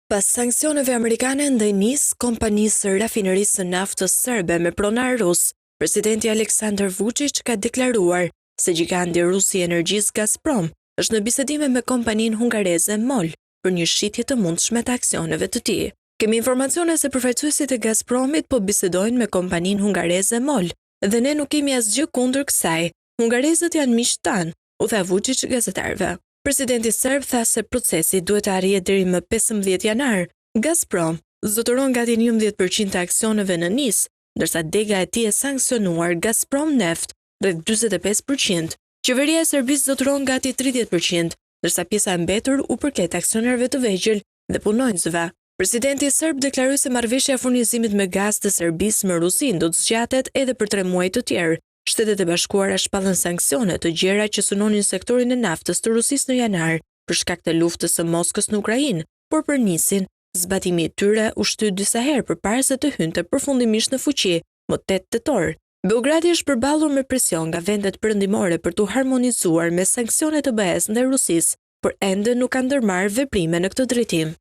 Pas sanksioneve amerikane ndaj NIS, kompanisë rafinerisë së naftës serbe me pronar rus, presidenti Aleksandar Vučić ka deklaruar se giganti rus i energjisë Gazprom është në bisedime me kompaninë hungareze MOL për një shitje të mundshme të aksioneve të tij. Kemi informacione se përfaqësuesit e Gazpromit po bisedojnë me kompaninë hungareze MOL dhe ne nuk kemi asgjë kundër kësaj. Hungarezët janë miqtë tanë, u tha Vučić gazetarëve. Presidenti serb tha se procesi duhet të arrihet deri më 15 janar. Gazprom zotëron gati 11% të aksioneve në NIS, ndërsa dega e tij e sanksionuar Gazprom Neft rreth 45%. Qeveria e Serbisë zotëron gati 30%, ndërsa pjesa e mbetur u përket aksionerëve të vegjël dhe punonjësve. Presidenti serb deklaroi se marrëveshja e furnizimit me gaz të Serbisë me Rusinë do të zgjatet edhe për 3 muaj të tjerë. Shtetet e Bashkuara shpallën sanksione të gjera që synonin sektorin e naftës të Rusisë në janar për shkak të luftës së Moskës në Ukrainë, por për NIS-in, zbatimi i tyre u shtyt disa herë përpara se të hynte përfundimisht në fuqi më 8 tetor. Beogradi është përballur me presion nga vendet perëndimore për të harmonizuar me sanksionet e BE-s ndaj Rusisë, por ende nuk ka ndërmarrë veprime në këtë drejtim.